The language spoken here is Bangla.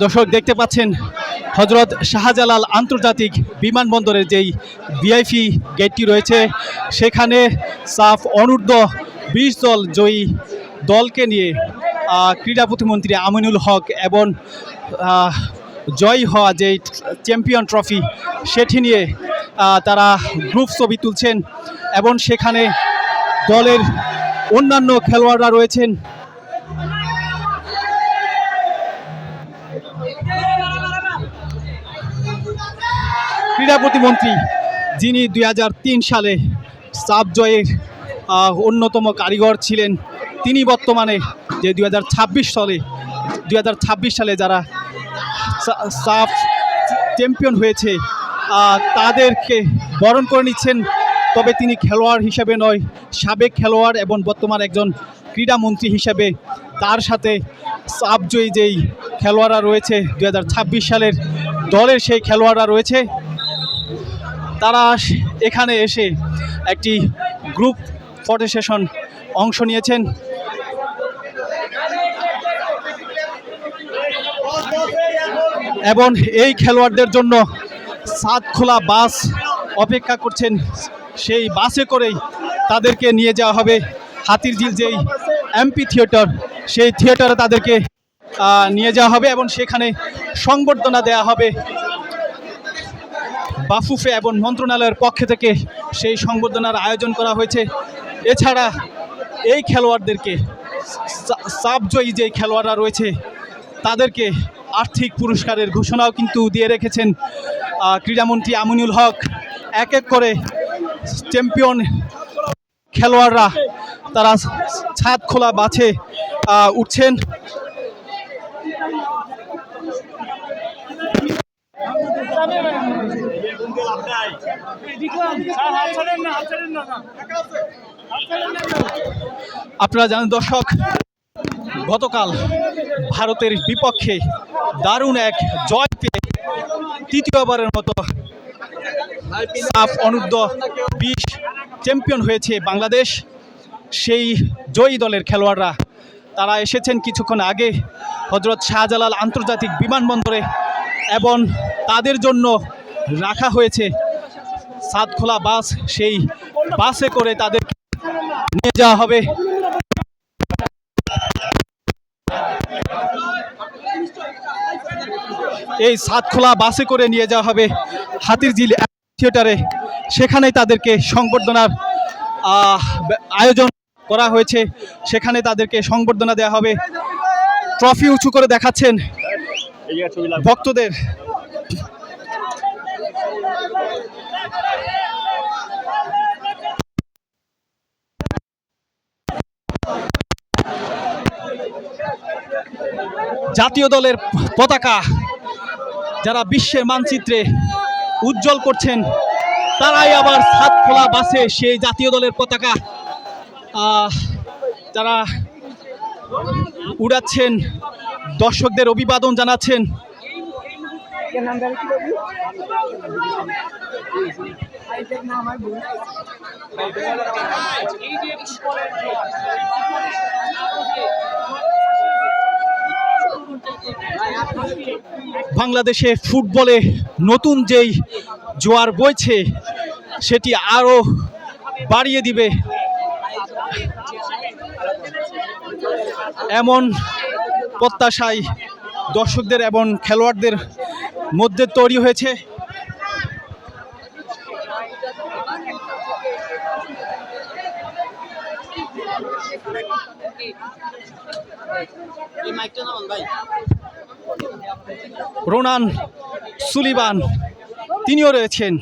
দর্শক দেখতে পাচ্ছেন হজরত শাহজালাল আন্তর্জাতিক বিমানবন্দরের যেই ভিআইপি গেটটি রয়েছে, সেখানে সাফ অনূর্ধ্ব 20 দল জয়ী দলকে নিয়ে ক্রীড়া প্রতিমন্ত্রী আমিনুল হক এবং জয়ী হওয়া যেই চ্যাম্পিয়ন ট্রফি সেটি নিয়ে তারা গ্রুপ ছবি তুলছেন এবং সেখানে দলের অন্যান্য খেলোয়াড়রা রয়েছেন। ক্রীড়া প্রতিমন্ত্রী যিনি 2003 সালে সাফ জয়ের অন্যতম কারিগর ছিলেন, তিনি বর্তমানে যে 2026 সালে যারা সাফ চ্যাম্পিয়ন হয়েছে তাদেরকে বরণ করে নিচ্ছেন। তবে তিনি খেলোয়াড় হিসেবে নয়, সাবেক খেলোয়াড় এবং বর্তমান একজন ক্রীড়ামন্ত্রী হিসেবে তার সাথে সাফ জয়ী যেই খেলোয়াড়রা রয়েছে 2026 সালের দলের সেই খেলোয়াড়রা রয়েছে, তারা এখানে এসে একটি গ্রুপ ফটো সেশন অংশ নিয়েছেন। এবং এই খেলোয়াড়দের জন্য সাতখোলা বাস অপেক্ষা করছেন। সেই বাসে করেই তাদেরকে নিয়ে যাওয়া হবে হাতিরঝিল যেই এমপি থিয়েটার, সেই থিয়েটারে তাদেরকে নিয়ে যাওয়া হবে এবং সেখানে সংবর্ধনা দেওয়া হবে। বাফুফে এবং মন্ত্রণালয়ের পক্ষ থেকে সেই সংবর্ধনার আয়োজন করা হয়েছে। এছাড়া এই খেলোয়াড়দেরকে সাফ জয়ী যে খেলোয়াড়রা রয়েছে তাদেরকে আর্থিক পুরস্কারের ঘোষণাও কিন্তু দিয়ে রেখেছেন ক্রীড়ামন্ত্রী আমিনুল হক। এক এক করে চ্যাম্পিয়ন খেলোয়াড়রা তারা ছাদ খোলা বাসে উঠছেন। আপনারা জানেন দর্শক, গতকাল ভারতের বিপক্ষে দারুণ এক জয় পেয়ে তৃতীয়বারের মতো সাফ অনূর্ধ্ব 20 চ্যাম্পিয়ন হয়েছে বাংলাদেশ। সেই জয়ী দলের খেলোয়াড়রা তারা এসেছেন কিছুক্ষণ আগে হজরত শাহজালাল আন্তর্জাতিক বিমানবন্দরে এবং তাদের জন্য রাখা হয়েছে সাতখোলা বাস। সেই বাসে করে তাদের নিয়ে যাওয়া হবে। এই সাতখোলা বাসে করে নিয়ে যাওয়া হবে হাতিরঝিল থিয়েটারে, সেখানেই তাদেরকে সংবর্ধনার আয়োজন করা হয়েছে। সেখানে তাদেরকে সংবর্ধনা দেওয়া হবে। ট্রফি উঁচু করে দেখাচ্ছেন ভক্তদের। জাতীয় দলের পতাকা যারা বিশ্বের মানচিত্রে উজ্জ্বল করছেন, তারাই আবার সাতখোলা বাসে সেই জাতীয় দলের পতাকা যারা উড়াচ্ছেন, দর্শকদের অভিবাদন জানাচ্ছেন। বাংলাদেশে ফুটবলে নতুন যেই জোয়ার বইছে সেটি আরো বাড়িয়ে দিবে এমন প্রত্যাশায় দর্শকদের এবং খেলোয়াড়দের মধ্যে তৈরি হয়েছে। রোনান সুলিবান তিনিও রয়েছেন।